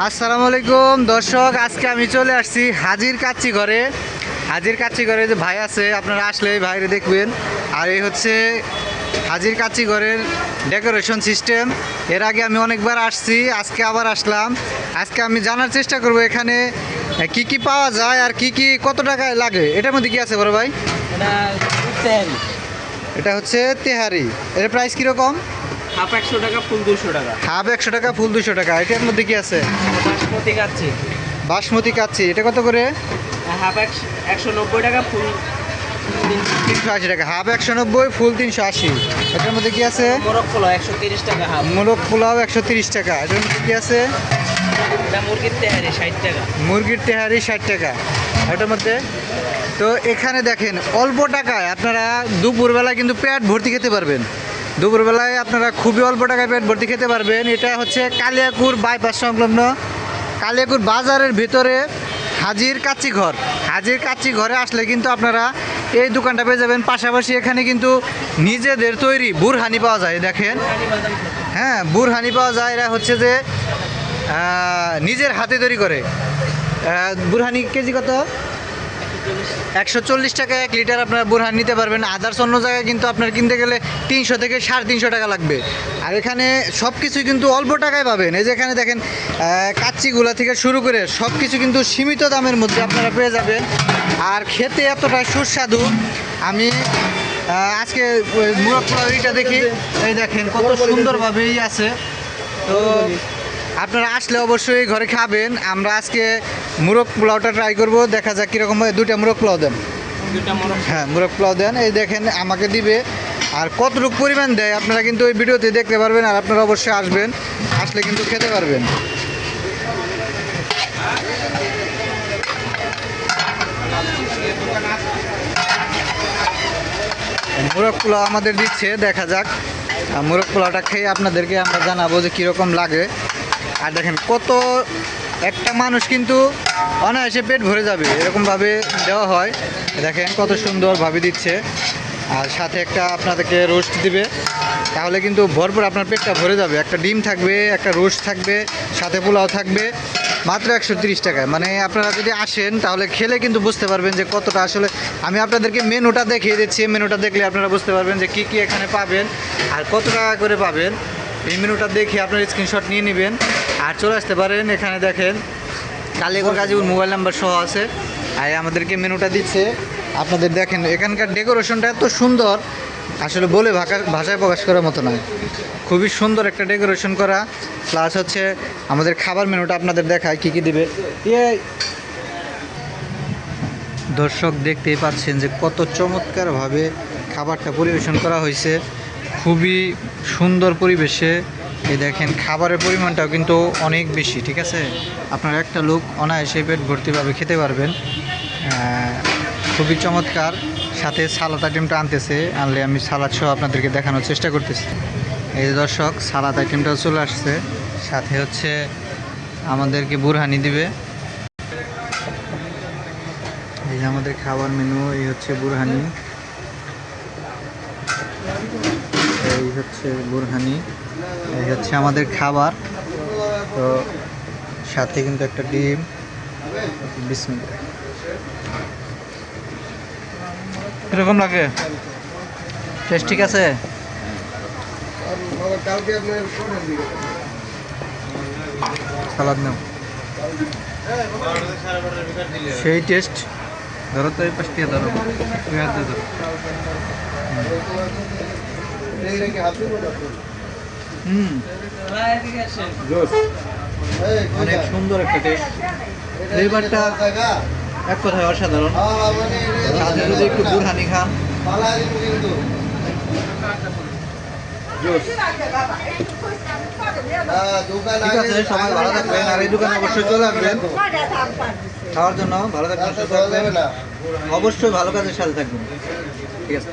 আসসালামু আলাইকুম দর্শক, আজকে আমি চলে আসছি হাজির কাচ্চি ঘরে। হাজির কাচ্চি ঘরে যে ভাই আছে, আপনারা আসলে এই ভাইরে দেখবেন। আর এই হচ্ছে হাজির কাচ্চি ঘরের ডেকোরেশন সিস্টেম। এর আগে আমি অনেকবার আসছি, আজকে আবার আসলাম। আজকে আমি জানার চেষ্টা করব এখানে কি কি পাওয়া যায় আর কি কি কত টাকায় লাগে। এটার মধ্যে কি আছে বড় ভাই? এটা হচ্ছে তেহারি। এর প্রাইস কীরকম? হাফ 100 টাকা, ফুল 200 টাকা। হাফ 100 টাকা, ফুল 200 টাকা। এটার মধ্যে কি আছে? বাসমতি কাচ্চি। বাসমতি কাচ্চি, এটা কত করে? হাফ 190 টাকা, ফুল 380 টাকা। হাফ 190, ফুল 380। এটার মধ্যে কি আছে? মোরগ পোলাও 130 টাকা হাফ। মোরগ পোলাও 130 টাকা। এটার মধ্যে কি আছে? এটা মুরগির তেহারি 60 টাকা। মুরগির তেহারি 60 টাকা। এটার মধ্যে তো এখানে দেখেন অল্প টাকায় আপনারা দুপুরবেলায় কিন্তু পেট ভর্তি খেতে পারবেন। দুপুরবেলায় আপনারা খুবই অল্প টাকায় পেট ভর্তি খেতে পারবেন। এটা হচ্ছে কালিয়াকুর বাইপাস সংলগ্ন, কালিয়াকুর বাজারের ভিতরে হাজির কাচ্চি ঘর। হাজির কাচ্চি ঘরে আসলে কিন্তু আপনারা এই দোকানটা পেয়ে যাবেন। পাশাপাশি এখানে কিন্তু নিজেদের তৈরি বুরহানি পাওয়া যায়। দেখেন, হ্যাঁ, বুরহানি পাওয়া যায়। এরা হচ্ছে যে নিজের হাতে তৈরি করে। বুরহানি কেজি কত? 140 টাকা 1 লিটার আপনারা বুরহানি নিতে পারবেন। আদার্স অন্য জায়গায় কিন্তু আপনার কিনতে গেলে 300 থেকে 350 টাকা লাগবে। আর এখানে সব কিছুই কিন্তু অল্প টাকায় পাবেন। এই যে এখানে দেখেন কাচ্চিগুলা থেকে শুরু করে সব কিছু কিন্তু সীমিত দামের মধ্যে আপনারা পেয়ে যাবেন। আর খেতে এতটা সুস্বাদু। আমি আজকে মুরগ পোলাওটা দেখি, এই দেখেন কত সুন্দরভাবেই আছে। তো আপনারা আসলে অবশ্যই ঘরে খাবেন। আমরা আজকে মুরগ পোলাওটা ট্রাই করব, দেখা যাক কীরকম হয়। 2টা মুরগ পোলাও দেন। হ্যাঁ, মুরগ পোলাও দেন। এই দেখেন আমাকে দিবে। আর কতটুকু পরিমাণ দেয় আপনারা কিন্তু ওই ভিডিওতে দেখতে পারবেন। আর আপনারা অবশ্যই আসবেন, আসলে কিন্তু খেতে পারবেন। মুরগ পোলাও আমাদের দিচ্ছে, দেখা যাক। মুরগ পোলাওটা খেয়ে আপনাদেরকে আমরা জানাবো যে কীরকম লাগে। আর দেখেন কত একটা মানুষ কিন্তু অনায়াসে পেট ভরে যাবে এরকমভাবে দেওয়া হয়। দেখেন কত সুন্দরভাবে দিচ্ছে। আর সাথে একটা আপনাদেরকে রোস্ট দিবে, তাহলে কিন্তু ভরপুর আপনার পেটটা ভরে যাবে। একটা ডিম থাকবে, একটা রোস্ট থাকবে, সাথে পোলাও থাকবে, মাত্র 130 টাকায়। মানে আপনারা যদি আসেন তাহলে খেলে কিন্তু বুঝতে পারবেন যে কতটা আসলে। আমি আপনাদেরকে মেনুটা দেখিয়ে দিচ্ছি, মেনুটা দেখলে আপনারা বুঝতে পারবেন যে কী কী এখানে পাবেন আর কত টাকা করে পাবেন। এই মেনুটা দেখে আপনার স্ক্রিনশট নিয়ে নেবেন আর চলে আসতে পারেন। এখানে দেখেন কালিয়াকুর গাজীপুর মোবাইল নাম্বার সহ আছে। আর আমাদেরকে মেনুটা দিচ্ছে আপনাদের। দেখেন এখানকার ডেকোরেশনটা এত সুন্দর, আসলে বলে ভাষায় প্রকাশ করার মতো নয়। খুবই সুন্দর একটা ডেকোরেশন করা। প্লাস হচ্ছে আমাদের খাবার মেনুটা আপনাদের দেখায় কী কী দিবে। দর্শক দেখতেই পাচ্ছেন যে কত চমৎকারভাবে খাবারটা পরিবেশন করা হয়েছে, খুবই সুন্দর পরিবেশে। এই দেখেন খাবারের পরিমাণটাও কিন্তু অনেক বেশি, ঠিক আছে। আপনারা একটা লোক অনায়াসে পেট ভর্তিভাবে খেতে পারবেন। খুবই চমৎকার। সাথে সালাদ আইটেমটা আনতেছে, আনলে আমি সালাদ সহ আপনাদেরকে দেখানোর চেষ্টা করতেছি। এই যে দর্শক, সালাদ আইটেমটাও চলে আসছে। সাথে হচ্ছে আমাদেরকে বুরহানি দিবে। এই যে আমাদের খাবার মেনু, এই হচ্ছে বুরহানি, এই হচ্ছে বুরহানি, এই হচ্ছে আমাদের খাবার। তো সাথে কিন্তু একটা ডিম। বিসমিল্লাহ। কিরকম লাগে? টেস্ট ঠিক আছে? সালাদ নাও, সেই টেস্ট। ধরো তো এই পাশ দিয়ে ধরো, ধরো। অনেক সুন্দর একটা টেস্ট। ফ্লেভারটা এক কথায় অসাধারণ। সাথে যদি একটু বুরহানি খান, ঠিক আছে। সবাই ভালো থাকবেন আর এই দোকানে অবশ্যই চলে আসবেন খাওয়ার জন্য। ভালো থাকবেন, সুস্থ থাকবেন, অবশ্যই ভালো কাজের সাথে থাকবেন, ঠিক আছে।